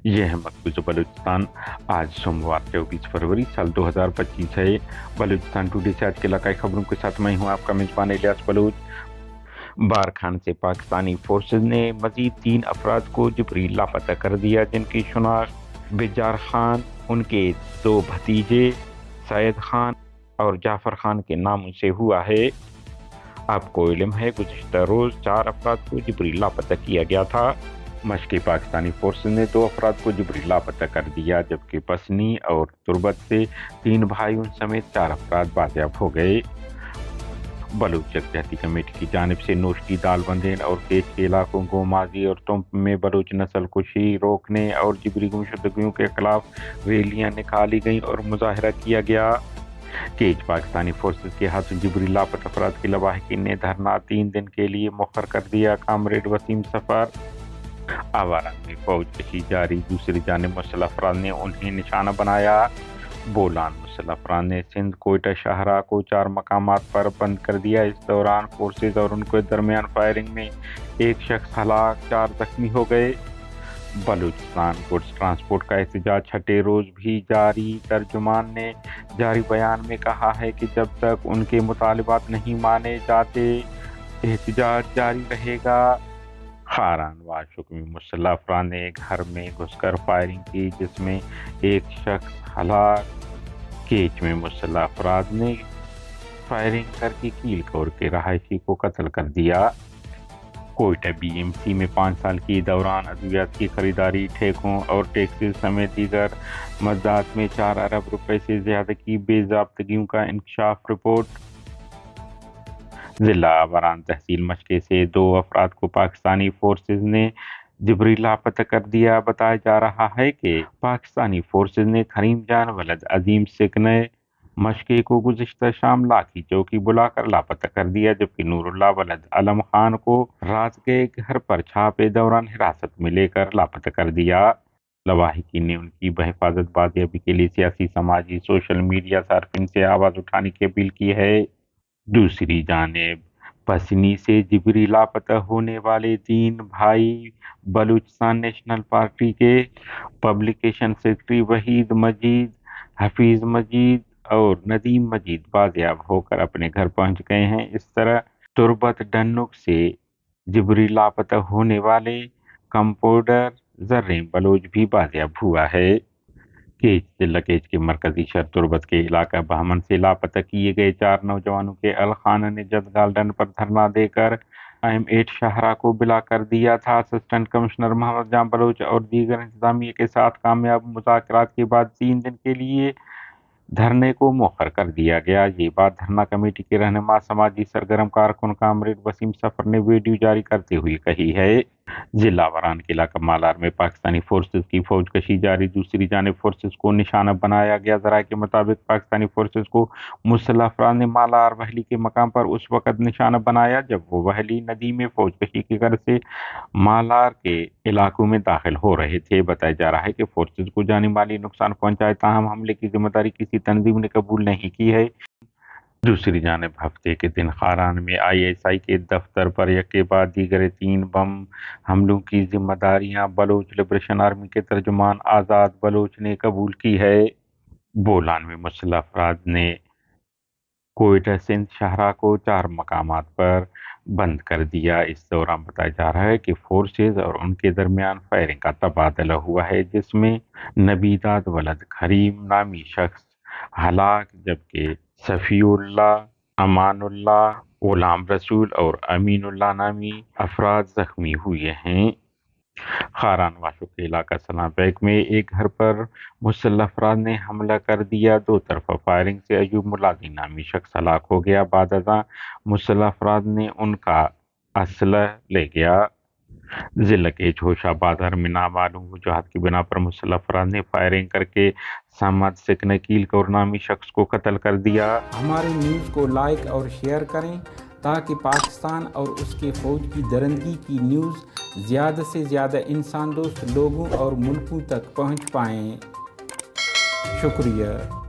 ये है मकबूजा बलूचिस्तान। आज सोमवार 24 फरवरी साल 2025 है। बलूचिस्तान टुडे से आज के इलाकाई खबरों के साथ मैं हूँ आपका मेजबान इलियास बलूच। बारखान से पाकिस्तानी फोर्सेज ने मजीद 3 अफराद को जबरी लापता कर दिया, जिनकी शुनाख्त बिजार खान, उनके 2 भतीजे सैयद खान और जाफर खान के नामों से हुआ है। आपको इल्म है गुज़िश्ता रोज़ 4 अफराद को जबरी लापता किया गया था। मशक़ी पाकिस्तानी फोर्सेज ने 2 अफराद को जबरी लापता कर दिया, जबकि पसनी और तुर्बत से 3 भाइयों समेत 4 अफराद बाजियाब हो गए। बलूच यकजहती कमेटी की जानिब से नोशकी, दालबंदेन और केच के इलाकों को माजी और तुंप में बलूच नस्ल कुशी रोकने और जबरी गुमशुदगियों के खिलाफ रैलियां निकाली गईं और मुजाहरा किया गया। केच पाकिस्तानी फोर्सेज के हाथों जबरी लापता अफराद की लवाहिकीन ने धरना 3 दिन के लिए मुखर कर दिया। कामरेड वसीम सफर आवारा में फौज कशी जारी, दूसरी जानिब मुसल्लह अफराद ने उन्हें निशाना बनाया। बोलान मुसल्लह अफराद ने सिंध कोयटा शाहरा को 4 मकामात पर बंद कर दिया। इस दौरान फोर्सेज और उनके दरमियान फायरिंग में 1 शख्स हलाक, 4 जख्मी हो गए। बलूचिस्तान गुड्स ट्रांसपोर्ट का एहतजाज 6ठे रोज भी जारी। तर्जुमान ने जारी बयान में कहा है कि जब तक उनके मुतालिबात नहीं माने जाते एहतजाज जारी रहेगा। खारान वाशुक में मुसल्लह अफराद ने घर में घुसकर फायरिंग की, जिसमें 1 शख्स हलाक। केच में मुसल्लह अफराद ने फायरिंग करके कील कौर के रहायशी को कत्ल कर दिया। कोयटा BMC में 5 साल के दौरान अद्वियात की खरीदारी, ठेकों और टैक्सेस समेत दीगर मद्दात में 4 अरब रुपए से ज्यादा की बेज़ाब्तगियों का इंकशाफ। रिपोर्ट जिला आवारान तहसील मशके से 2 अफराद को पाकिस्तानी फोर्सेज ने जबरी लापता कर दिया। बताया जा रहा है कि पाकिस्तानी फोर्सेज ने करीम जान वलद अजीम सिकने मशके को गुज़िश्ता शाम लाठी चौकी बुलाकर लापता कर दिया, जबकि नूरुल्लाह वलद अलम खान को रात के घर पर छापे दौरान हिरासत में लेकर लापता कर दिया। लवाहिकीन ने उनकी बहिफाजत बाजियाबी के लिए सियासी, समाजी, सोशल मीडिया सार्फिन से आवाज़ उठाने की अपील की है। दूसरी जानिब पसनी से जबरी लापता होने वाले 3 भाई बलूचिस्तान नेशनल पार्टी के पब्लिकेशन सेक्रेटरी वहीद मजीद, हफीज मजीद और नदीम मजीद बाजियाब होकर अपने घर पहुंच गए हैं। इस तरह तुर्बत डन्नुक से जबरी लापता होने वाले कंपाउंडर जर्रीम बलोच भी बाजियाब हुआ है। केच जिला केच के मरकजी शहर तुर्बत के इलाका बहमन से लापता किए गए 4 नौजवानों के अलखाना ने जदगाल डन पर धरना देकर IM8 शाहरा को बिला कर दिया था। असिस्टेंट कमिश्नर मोहम्मद जाम बलोच और दीगर इंतजामिया के साथ कामयाब मुज़ाकरात के बाद 3 दिन के लिए धरने को मुखर कर दिया गया। ये बात धरना कमेटी के रहनुमा समाजी सरगर्म कारकुन कामरेड वसीम सफर ने वीडियो जारी करते हुए कही है। जिला वरान के इलाका मालार में पाकिस्तानी फोर्सेज की फौज कशी जारी, दूसरी जानिब फोर्सेज को निशाना बनाया गया। जराये के मुताबिक पाकिस्तानी फोर्सेज को मुसल्लह अफराद ने मालार वहली के मकाम पर उस वक्त निशाना बनाया जब वो वहली नदी में फौज कशी की गर्ज से मालार के इलाकों में दाखिल हो रहे थे। बताया जा रहा है कि फोर्सेज को जानी माली नुकसान पहुंचाए, ताहम हमले की जिम्मेदारी किसी तंजीम ने कबूल नहीं की है। दूसरी जानिब हफ्ते के दिन खारान में ISI के दफ्तर पर एक के बाद दीगर 3 बम हमलों की जिम्मेदारियां बलोच लिबरेशन आर्मी के तर्जुमान आज़ाद बलोच ने कबूल की है। बोलान में मुसल्लह अफराद ने कोयटा सिंध शाहरा को 4 मकामात पर बंद कर दिया। इस दौरान बताया जा रहा है कि फोर्सेज और उनके दरमियान फायरिंग का तबादला हुआ है, जिसमें नबीदाद वलद करीम नामी शख्स हलाक, जबकि सफ़ीउल्लाह, अमानुल्लाह, गुलाम रसूल और अमीनुल्लाह नामी अफराद जख्मी हुए हैं। खारान वाशुक के इलाका सलामबैग में एक घर पर मुसल्लह अफराद ने हमला कर दिया। 2 तरफा फायरिंग से अयूब मुलाजी नामी शख्स हलाक हो गया। बादअज़ां मुसल्लह अफराद ने उनका असलह ले गया। जिला के झोशा बाजार में नामालूम वजूहात की बिना पर मुसल्लह अफराद ने फायरिंग करके सामद सिकने कील कौर नामी शख्स को कत्ल कर दिया। हमारे न्यूज़ को लाइक और शेयर करें ताकि पाकिस्तान और उसके फ़ौज की दरंदगी की न्यूज़ ज़्यादा से ज़्यादा इंसान दोस्त लोगों और मुल्कों तक पहुंच पाएँ। शुक्रिया।